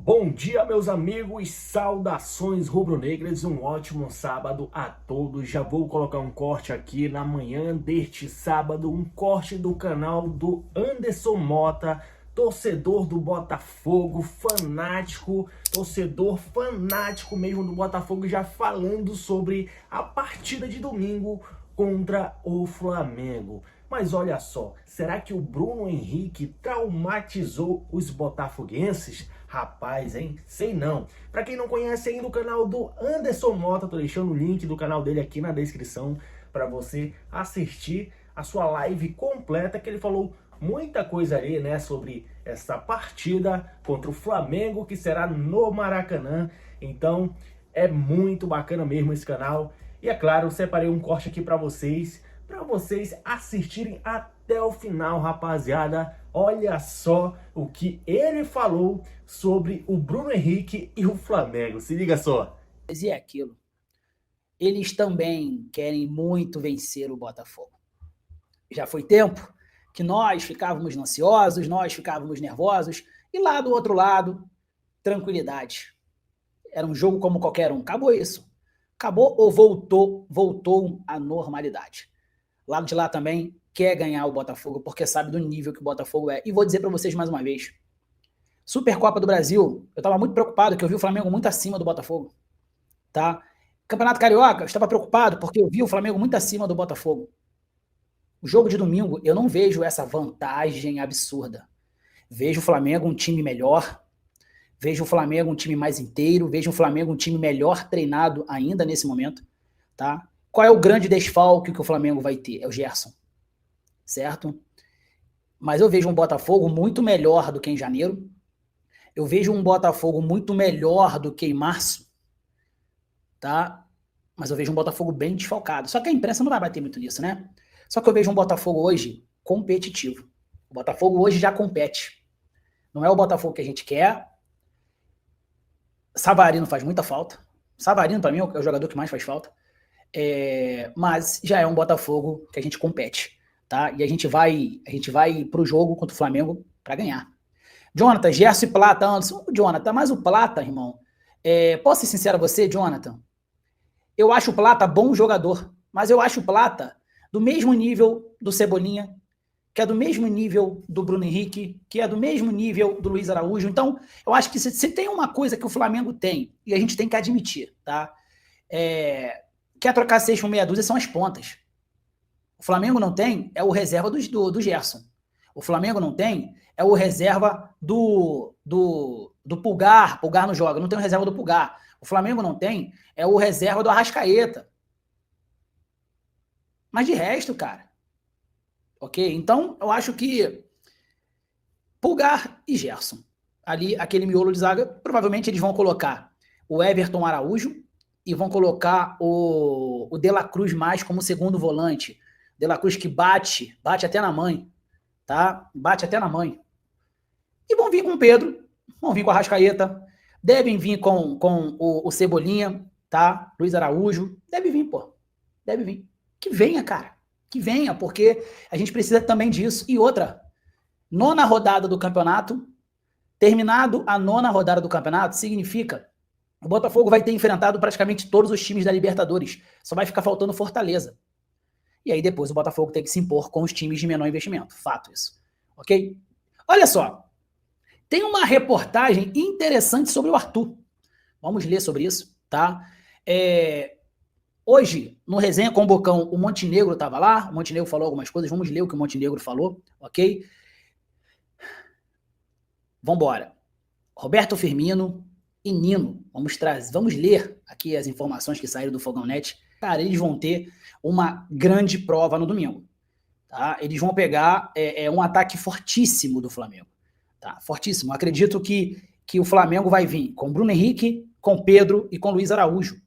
Bom dia, meus amigos, saudações rubro-negras, um ótimo sábado a todos. Já vou colocar um corte aqui na manhã deste sábado, um corte do canal do Anderson Mota, torcedor do Botafogo, torcedor fanático mesmo do Botafogo, já falando sobre a partida de domingo contra o Flamengo. Mas olha só, será que o Bruno Henrique traumatizou os botafoguenses? Rapaz, hein? Sei não. Pra quem não conhece ainda o canal do Anderson Mota, tô deixando o link do canal dele aqui na descrição para você assistir a sua live completa, que ele falou muita coisa ali, né, sobre essa partida contra o Flamengo, que será no Maracanã. Então, é muito bacana mesmo esse canal. E é claro, eu separei um corte aqui para vocês assistirem até o final, rapaziada. Olha só o que ele falou sobre o Bruno Henrique e o Flamengo. Se liga só. E é aquilo. Eles também querem muito vencer o Botafogo. Já foi tempo que nós ficávamos ansiosos, nós ficávamos nervosos, e lá do outro lado, tranquilidade. Era um jogo como qualquer um. Acabou isso. Acabou ou voltou à normalidade. Lado de lá também quer ganhar o Botafogo, porque sabe do nível que o Botafogo é. E vou dizer para vocês mais uma vez, Supercopa do Brasil, eu estava muito preocupado, que eu vi o Flamengo muito acima do Botafogo. Tá? Campeonato Carioca, eu estava preocupado, porque eu vi o Flamengo muito acima do Botafogo. O jogo de domingo, eu não vejo essa vantagem absurda. Vejo o Flamengo um time melhor, vejo o Flamengo um time mais inteiro, vejo o Flamengo um time melhor treinado ainda nesse momento. Tá? Qual é o grande desfalque que o Flamengo vai ter? É o Gerson, certo? Mas eu vejo um Botafogo muito melhor do que em janeiro. Eu vejo um Botafogo muito melhor do que em março, tá? Mas eu vejo um Botafogo bem desfalcado. Só que a imprensa não vai bater muito nisso, né? Só que eu vejo um Botafogo hoje competitivo. O Botafogo hoje já compete. Não é o Botafogo que a gente quer. Savarino faz muita falta. Savarino, para mim, é o jogador que mais faz falta. Mas já é um Botafogo que a gente compete, tá? E a gente vai pro jogo contra o Flamengo para ganhar. Jonathan, Gerson e Plata, Anderson. Jonathan, mas o Plata, irmão, posso ser sincero a você, Jonathan? Eu acho o Plata bom jogador, mas eu acho o Plata do mesmo nível do Cebolinha, que é do mesmo nível do Bruno Henrique, que é do mesmo nível do Luiz Araújo. Então, eu acho que se tem uma coisa que o Flamengo tem, e a gente tem que admitir, tá? Quer trocar 6 por meia dúzia são as pontas. O Flamengo não tem, é o reserva do Gerson. O Flamengo não tem, é o reserva do Pulgar. Pulgar não joga, não tem o reserva do Pulgar. O Flamengo não tem, é o reserva do Arrascaeta. Mas de resto, cara. Ok? Então, eu acho que Pulgar e Gerson. Ali, aquele miolo de zaga, provavelmente eles vão colocar o Everton Araújo e vão colocar o De La Cruz mais como segundo volante. De La Cruz que bate até na mãe, tá? Bate até na mãe. E vão vir com o Pedro, vão vir com a Arrascaeta, devem vir com o Cebolinha, tá? Luiz Araújo, deve vir, pô. Deve vir. Que venha, cara. Que venha, porque a gente precisa também disso. E outra, 9ª rodada do campeonato, terminado a 9ª rodada do campeonato, significa o Botafogo vai ter enfrentado praticamente todos os times da Libertadores. Só vai ficar faltando Fortaleza. E aí depois o Botafogo tem que se impor com os times de menor investimento. Fato isso. Ok? Olha só. Tem uma reportagem interessante sobre o Arthur. Vamos ler sobre isso, tá? Hoje, no Resenha com o Bocão, o Montenegro estava lá. O Montenegro falou algumas coisas. Vamos ler o que o Montenegro falou, ok? Vambora. Roberto Firmino e Nino. Vamos ler aqui as informações que saíram do Fogão Net. Cara, eles vão ter uma grande prova no domingo. Tá? Eles vão pegar um ataque fortíssimo do Flamengo. Tá? Fortíssimo. Acredito que o Flamengo vai vir com Bruno Henrique, com Pedro e com Luiz Araújo.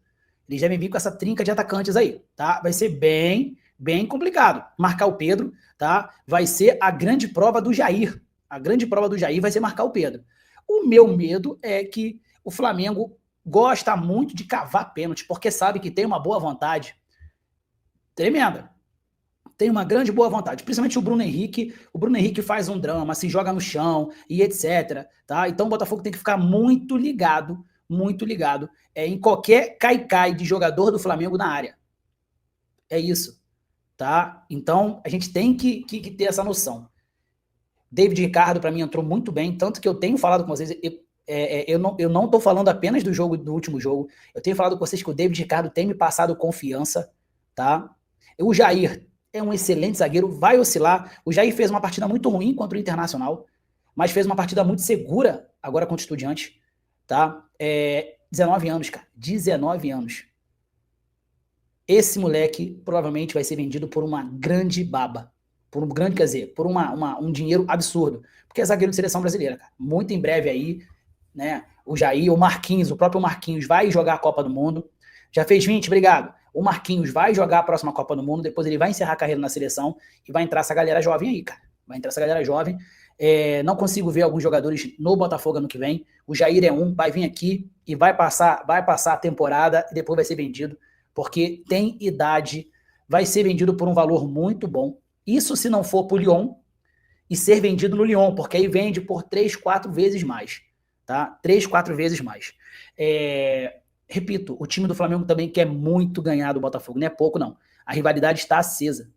Eles devem vir com essa trinca de atacantes aí. Tá? Vai ser bem complicado. Marcar o Pedro, tá? Vai ser a grande prova do Jair. A grande prova do Jair vai ser marcar o Pedro. O meu medo é que o Flamengo gosta muito de cavar pênalti, porque sabe que tem uma boa vontade tremenda. tem uma grande boa vontade, principalmente o Bruno Henrique. O Bruno Henrique faz um drama, se joga no chão e etc. Tá? Então o Botafogo tem que ficar muito ligado em qualquer cai-cai de jogador do Flamengo na área. É isso. Tá? Então a gente tem que ter essa noção. David Ricardo, para mim, entrou muito bem, tanto que eu tenho falado com vocês, eu não estou falando apenas do último jogo, eu tenho falado com vocês que o David Ricardo tem me passado confiança, tá? O Jair é um excelente zagueiro, vai oscilar. O Jair fez uma partida muito ruim contra o Internacional, mas fez uma partida muito segura agora contra o Estudiantes, tá? 19 anos, cara. 19 anos. Esse moleque provavelmente vai ser vendido por uma grande baba. Por um dinheiro absurdo. Porque é zagueiro de seleção brasileira, cara. Muito em breve aí, né? O Jair, o Marquinhos, o próprio Marquinhos vai jogar a Copa do Mundo. Já fez 20, obrigado. O Marquinhos vai jogar a próxima Copa do Mundo, depois ele vai encerrar a carreira na seleção e vai entrar essa galera jovem aí, cara. Vai entrar essa galera jovem. Não consigo ver alguns jogadores no Botafogo ano que vem. O Jair é vai vir aqui e vai passar a temporada e depois vai ser vendido, porque tem idade, vai ser vendido por um valor muito bom. Isso se não for pro Lyon e ser vendido no Lyon, porque aí vende por 3, 4 vezes mais, tá? 3, 4 vezes mais. Repito, o time do Flamengo também quer muito ganhar do Botafogo, não é pouco não. A rivalidade está acesa,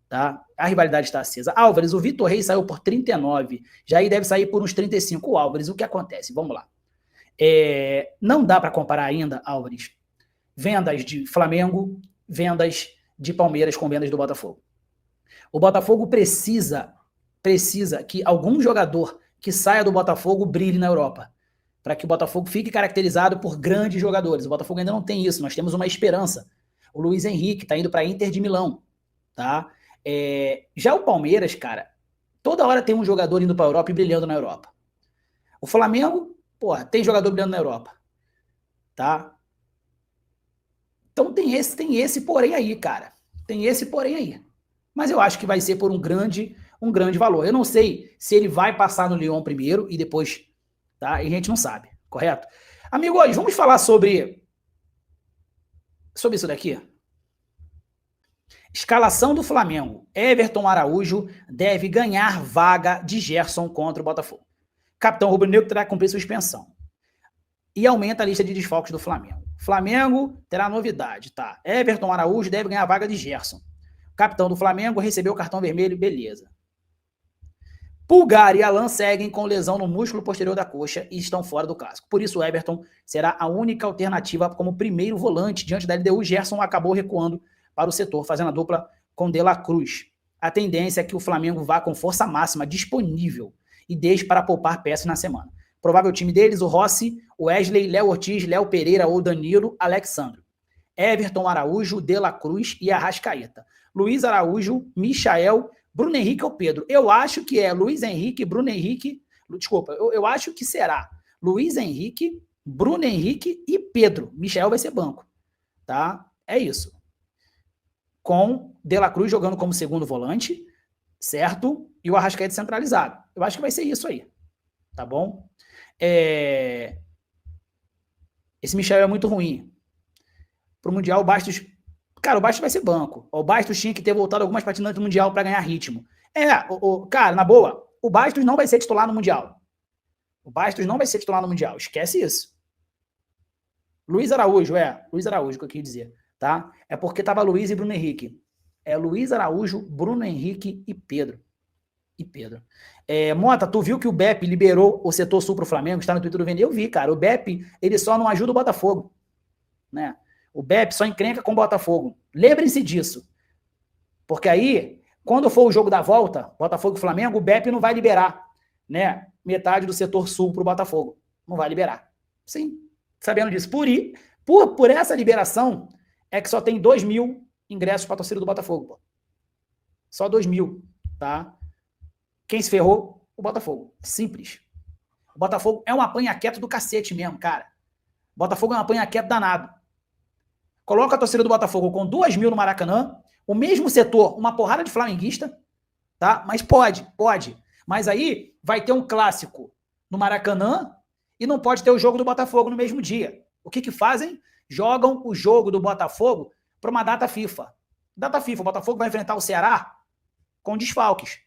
tá? A rivalidade está acesa. Álvares, o Vitor Reis saiu por 39, Jair deve sair por uns 35. O Álvares, o que acontece? Vamos lá. Não dá para comparar ainda, Álvares, vendas de Flamengo, vendas de Palmeiras com vendas do Botafogo. O Botafogo precisa que algum jogador que saia do Botafogo brilhe na Europa, para que o Botafogo fique caracterizado por grandes jogadores. O Botafogo ainda não tem isso, nós temos uma esperança. O Luiz Henrique está indo para a Inter de Milão, tá? Já o Palmeiras, cara, toda hora tem um jogador indo para a Europa e brilhando na Europa. O Flamengo, tem jogador brilhando na Europa, tá? Então tem esse porém aí, cara. Tem esse porém aí. Mas eu acho que vai ser por um grande valor. Eu não sei se ele vai passar no Lyon primeiro e depois, tá? E a gente não sabe, correto? Amigos, vamos falar sobre isso daqui. Escalação do Flamengo. Everton Araújo deve ganhar vaga de Gerson contra o Botafogo. Capitão rubro-negro terá que cumprir suspensão. E aumenta a lista de desfalques do Flamengo. Flamengo terá novidade, tá? Everton Araújo deve ganhar a vaga de Gerson. Capitão do Flamengo recebeu o cartão vermelho, beleza. Pulgar e Alan seguem com lesão no músculo posterior da coxa e estão fora do clássico. Por isso, o Everton será a única alternativa como primeiro volante. Diante da LDU, Gerson acabou recuando para o setor, fazendo a dupla com De La Cruz. A tendência é que o Flamengo vá com força máxima disponível e deixe para poupar peças na semana. Provável time deles, o Rossi, o Wesley, Léo Ortiz, Léo Pereira ou Danilo, Alexandre. Everton Araújo, De La Cruz e Arrascaeta. Luiz Araújo, Michael, Bruno Henrique ou Pedro. Eu acho que é Luiz Henrique, Bruno Henrique... Desculpa, eu acho que será Luiz Henrique, Bruno Henrique e Pedro. Michael vai ser banco, tá? É isso. Com De La Cruz jogando como segundo volante, certo? E o Arrascaeta centralizado. Eu acho que vai ser isso aí, tá bom? Esse Michael é muito ruim. Pro Mundial, o Bastos... Cara, o Bastos vai ser banco. O Bastos tinha que ter voltado algumas partidas do Mundial para ganhar ritmo. Cara, na boa, o Bastos não vai ser titular no Mundial. O Bastos não vai ser titular no Mundial. Esquece isso. Luiz Araújo, Luiz Araújo que eu quis dizer, tá? É porque tava Luiz e Bruno Henrique. Luiz Araújo, Bruno Henrique e Pedro. Mota, tu viu que o BEP liberou o setor sul pro Flamengo? Está no Twitter do Vender? Eu vi, cara. O BEP, ele só não ajuda o Botafogo, né? O BEP só encrenca com o Botafogo. Lembrem-se disso. Porque aí, quando for o jogo da volta, Botafogo e Flamengo, o BEP não vai liberar, né, metade do setor sul para o Botafogo. Não vai liberar. Sim, sabendo disso. Por essa liberação, é que só tem 2.000 ingressos para a torcida do Botafogo. Pô. Só 2.000, tá? Quem se ferrou? O Botafogo. Simples. O Botafogo é um apanha-quieto do cacete mesmo, cara. O Botafogo é um apanha-quieto danado. Coloca a torcida do Botafogo com 2.000 no Maracanã, o mesmo setor, uma porrada de flamenguista, tá? Mas pode. Mas aí vai ter um clássico no Maracanã e não pode ter o jogo do Botafogo no mesmo dia. O que fazem? Jogam o jogo do Botafogo para uma data FIFA. Data FIFA, o Botafogo vai enfrentar o Ceará com desfalques.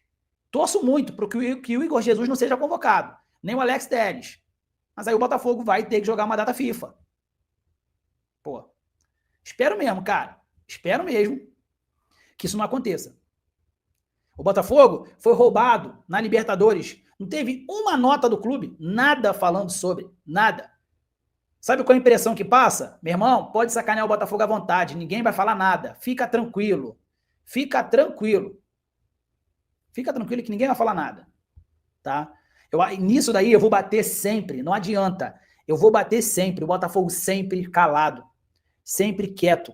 Torço muito para que o Igor Jesus não seja convocado, nem o Alex Telles. Mas aí o Botafogo vai ter que jogar uma data FIFA. Pô, espero mesmo, cara. Espero mesmo que isso não aconteça. O Botafogo foi roubado na Libertadores. Não teve uma nota do clube, nada falando sobre, nada. Sabe qual é a impressão que passa? Meu irmão, pode sacanear o Botafogo à vontade, ninguém vai falar nada. Fica tranquilo. Fica tranquilo. Fica tranquilo que ninguém vai falar nada. Tá? Nisso daí eu vou bater sempre, não adianta. Eu vou bater sempre, o Botafogo sempre calado, sempre quieto.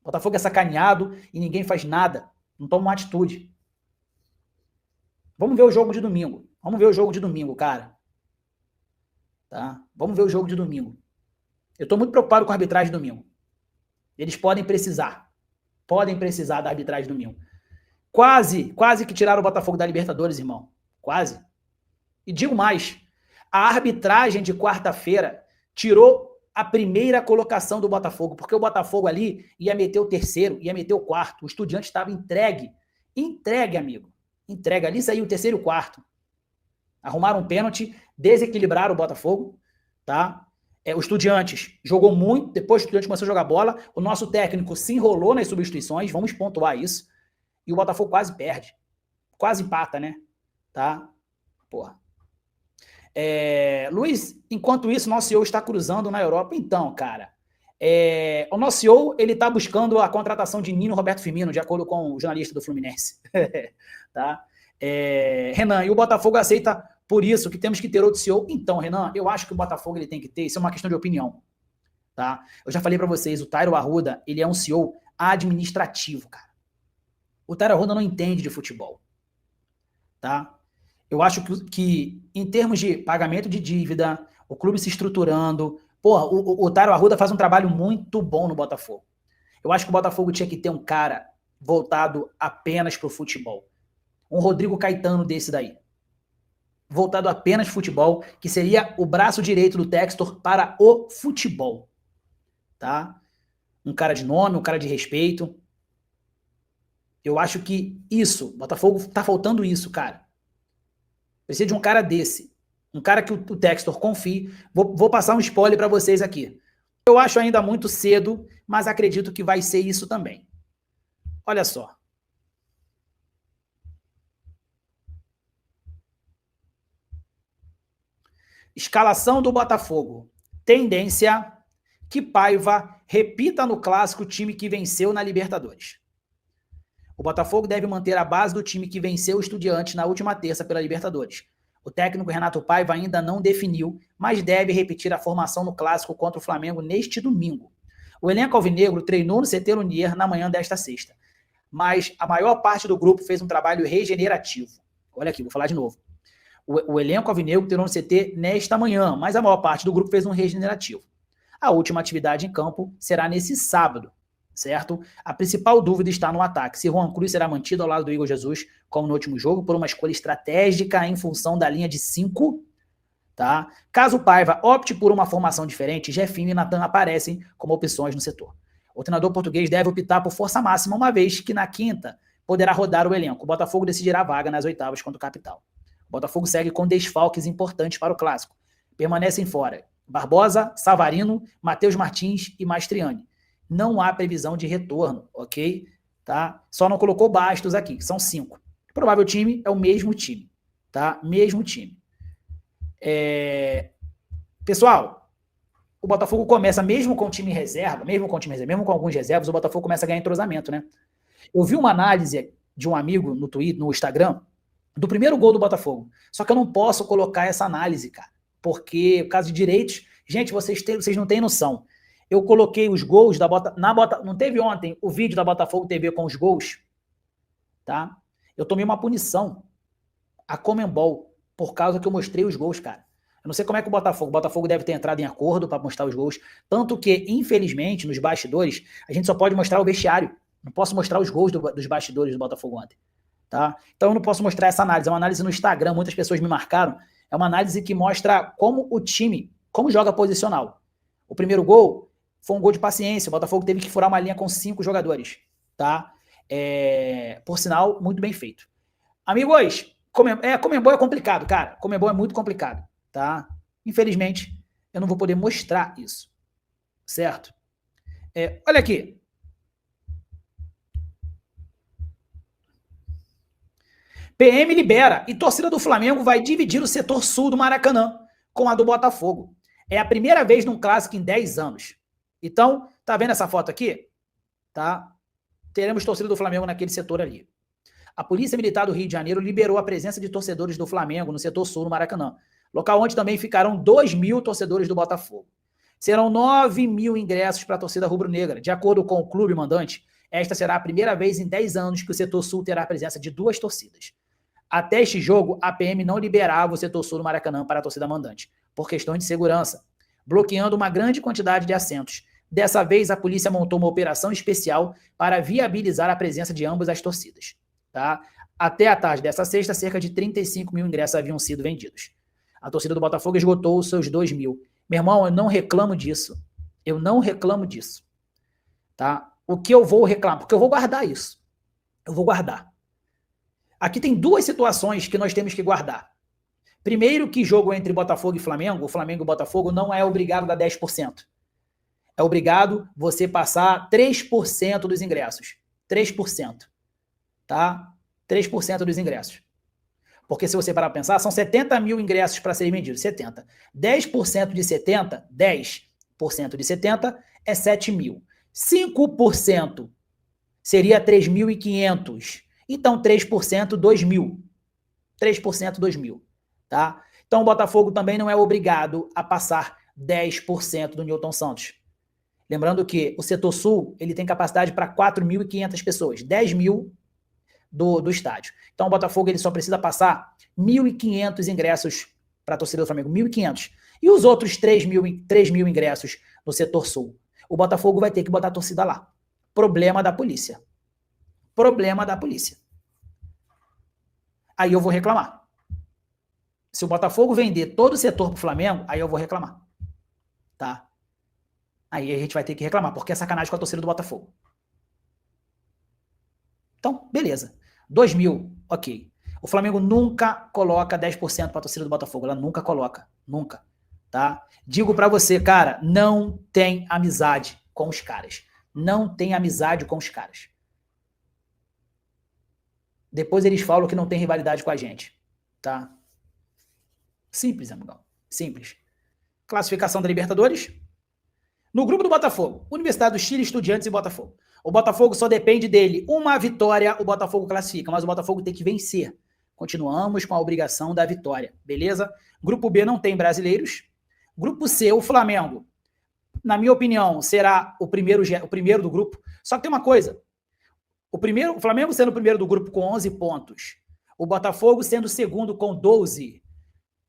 O Botafogo é sacaneado e ninguém faz nada, não toma uma atitude. Vamos ver o jogo de domingo. Vamos ver o jogo de domingo, cara. Tá? Vamos ver o jogo de domingo. Eu tô muito preocupado com a arbitragem de domingo. Eles podem precisar da arbitragem de domingo. Quase que tiraram o Botafogo da Libertadores, irmão. Quase. E digo mais, a arbitragem de quarta-feira tirou a primeira colocação do Botafogo, porque o Botafogo ali ia meter o terceiro, ia meter o quarto. O Estudiantes estava entregue. Entregue, amigo. Entregue. Ali saiu o terceiro e o quarto. Arrumaram um pênalti, desequilibraram o Botafogo, tá? O Estudiantes jogou muito, depois o Estudiantes começou a jogar bola, o nosso técnico se enrolou nas substituições, vamos pontuar isso, e o Botafogo quase perde. Quase empata, né? Tá? Porra. Luiz, enquanto isso, o nosso CEO está cruzando na Europa. Então, cara, o nosso CEO, ele tá buscando a contratação de Nino Roberto Firmino, de acordo com o jornalista do Fluminense. Tá? Renan, e o Botafogo aceita por isso que temos que ter outro CEO? Então, Renan, eu acho que o Botafogo ele tem que ter, isso é uma questão de opinião. Tá? Eu já falei para vocês, o Tairo Arruda, ele é um CEO administrativo, cara. O Tairo Arruda não entende de futebol. Tá? Eu acho que em termos de pagamento de dívida, o clube se estruturando, porra, o Tairo Arruda faz um trabalho muito bom no Botafogo. Eu acho que o Botafogo tinha que ter um cara voltado apenas pro futebol. Um Rodrigo Caetano desse daí. Voltado apenas ao futebol, que seria o braço direito do Textor para o futebol. Tá? Um cara de nome, um cara de respeito. Eu acho que isso, Botafogo tá faltando isso, cara. Precisa de um cara desse. Um cara que o Textor confie. Vou passar um spoiler para vocês aqui. Eu acho ainda muito cedo, mas acredito que vai ser isso também. Olha só. Escalação do Botafogo. Tendência que Paiva repita no clássico o time que venceu na Libertadores. O Botafogo deve manter a base do time que venceu o Estudiantes na última terça pela Libertadores. O técnico Renato Paiva ainda não definiu, mas deve repetir a formação no clássico contra o Flamengo neste domingo. O elenco alvinegro treinou no CT Lunier na manhã desta sexta, mas a maior parte do grupo fez um trabalho regenerativo. Olha aqui, vou falar de novo. O elenco alvinegro treinou no CT nesta manhã, mas a maior parte do grupo fez um regenerativo. A última atividade em campo será nesse sábado, certo? A principal dúvida está no ataque. Se Juan Cruz será mantido ao lado do Igor Jesus, como no último jogo, por uma escolha estratégica em função da linha de 5, tá? Caso o Paiva opte por uma formação diferente, Jefinho e Natan aparecem como opções no setor. O treinador português deve optar por força máxima, uma vez que na quinta poderá rodar o elenco. O Botafogo decidirá a vaga nas oitavas contra o Capital. O Botafogo segue com desfalques importantes para o clássico. Permanecem fora Barbosa, Savarino, Matheus Martins e Mastriani. Não há previsão de retorno, ok? Tá? Só não colocou Bastos aqui, que são 5. O provável time é o mesmo time, tá? Mesmo time. Pessoal, o Botafogo começa, mesmo com o time reserva, mesmo com alguns reservas, o Botafogo começa a ganhar entrosamento, né? Eu vi uma análise de um amigo no Twitter, no Instagram, do primeiro gol do Botafogo. Só que eu não posso colocar essa análise, cara, porque, por causa de direitos, gente, vocês não têm noção. Eu coloquei os gols da Botafogo. Não teve ontem o vídeo da Botafogo TV com os gols? Tá? Eu tomei uma punição. A Conmebol, por causa que eu mostrei os gols, cara. Eu não sei como é que o Botafogo deve ter entrado em acordo para mostrar os gols. Tanto que, infelizmente, nos bastidores, a gente só pode mostrar o vestiário. Não posso mostrar os gols dos bastidores do Botafogo ontem. Tá? Então eu não posso mostrar essa análise. É uma análise no Instagram, muitas pessoas me marcaram. É uma análise que mostra como o time, como joga posicional. O primeiro gol foi um gol de paciência. O Botafogo teve que furar uma linha com 5 jogadores. Tá? Por sinal, muito bem feito. Amigos, Conmebol é complicado, cara. Conmebol é muito complicado, tá? Infelizmente, eu não vou poder mostrar isso, certo? Olha aqui. PM libera e torcida do Flamengo vai dividir o setor sul do Maracanã com a do Botafogo. É a primeira vez num clássico em 10 anos. Então, tá vendo essa foto aqui? Tá? Teremos torcida do Flamengo naquele setor ali. A Polícia Militar do Rio de Janeiro liberou a presença de torcedores do Flamengo no setor sul do Maracanã, local onde também ficarão 2.000 torcedores do Botafogo. Serão 9.000 ingressos para a torcida rubro-negra. De acordo com o clube mandante, esta será a primeira vez em 10 anos que o setor sul terá a presença de 2 torcidas. Até este jogo, a PM não liberava o setor sul do Maracanã para a torcida mandante, por questões de segurança, bloqueando uma grande quantidade de assentos. Dessa vez, a polícia montou uma operação especial para viabilizar a presença de ambas as torcidas. Tá? Até a tarde dessa sexta, cerca de 35.000 ingressos haviam sido vendidos. A torcida do Botafogo esgotou os seus 2.000. Meu irmão, eu não reclamo disso. Eu não reclamo disso. Tá? O que eu vou reclamar? Porque eu vou guardar isso. Eu vou guardar. Aqui tem 2 situações que nós temos que guardar. Primeiro, que jogo entre Botafogo e Flamengo, o Flamengo e o Botafogo não é obrigado a dar 10%. É obrigado você passar 3% dos ingressos. 3%. Tá? 3% dos ingressos. Porque se você parar para pensar, são 70.000 ingressos para serem vendidos. 70. 10% de 70, 10% de 70 é 7.000. 5% seria 3.500. Então, 3%, 2.000. 3%, 2.000. Tá? Então, o Botafogo também não é obrigado a passar 10% do Newton Santos. Lembrando que o setor sul ele tem capacidade para 4.500 pessoas. 10.000 do estádio. Então, o Botafogo ele só precisa passar 1.500 ingressos para a torcida do Flamengo. 1.500. E os outros 3.000 ingressos no setor sul? O Botafogo vai ter que botar a torcida lá. Problema da polícia. Problema da polícia. Aí eu vou reclamar. Se o Botafogo vender todo o setor para o Flamengo, aí eu vou reclamar. Tá? Aí a gente vai ter que reclamar, porque é sacanagem com a torcida do Botafogo. Então, beleza. 2.000, ok. O Flamengo nunca coloca 10% para a torcida do Botafogo. Ela nunca coloca. Nunca. Tá? Digo para você, cara, não tem amizade com os caras. Não tem amizade com os caras. Depois eles falam que não tem rivalidade com a gente. Tá? Simples, amigão. Simples. Classificação da Libertadores. No grupo do Botafogo, Universidade do Chile, Estudiantes e Botafogo. O Botafogo só depende dele. Uma vitória, o Botafogo classifica, mas o Botafogo tem que vencer. Continuamos com a obrigação da vitória, beleza? Grupo B não tem brasileiros. Grupo C, o Flamengo, na minha opinião, será o primeiro do grupo. Só que tem uma coisa. O Flamengo sendo o primeiro do grupo com 11 pontos. O Botafogo sendo o segundo com 12.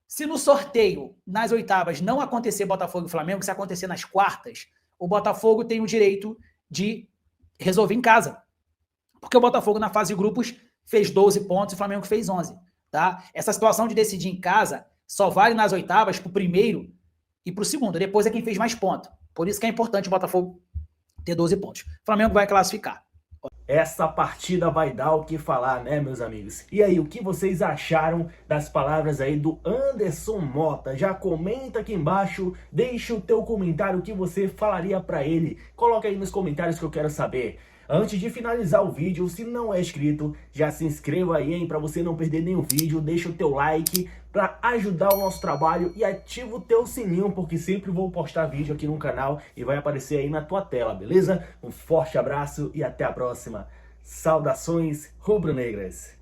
Se no sorteio, nas oitavas, não acontecer Botafogo e Flamengo, se acontecer nas quartas, o Botafogo tem o direito de resolver em casa. Porque o Botafogo, na fase de grupos, fez 12 pontos e o Flamengo fez 11. Tá? Essa situação de decidir em casa só vale nas oitavas para o primeiro e para o segundo. Depois é quem fez mais pontos. Por isso que é importante o Botafogo ter 12 pontos. O Flamengo vai classificar. Essa partida vai dar o que falar, né, meus amigos? E aí, o que vocês acharam das palavras aí do Anderson Mota? Já comenta aqui embaixo, deixa o teu comentário, o que você falaria pra ele. Coloca aí nos comentários que eu quero saber. Antes de finalizar o vídeo, se não é inscrito, já se inscreva aí, hein, pra você não perder nenhum vídeo. Deixa o teu like pra ajudar o nosso trabalho e ativa o teu sininho, porque sempre vou postar vídeo aqui no canal e vai aparecer aí na tua tela, beleza? Um forte abraço e até a próxima. Saudações rubro-negras!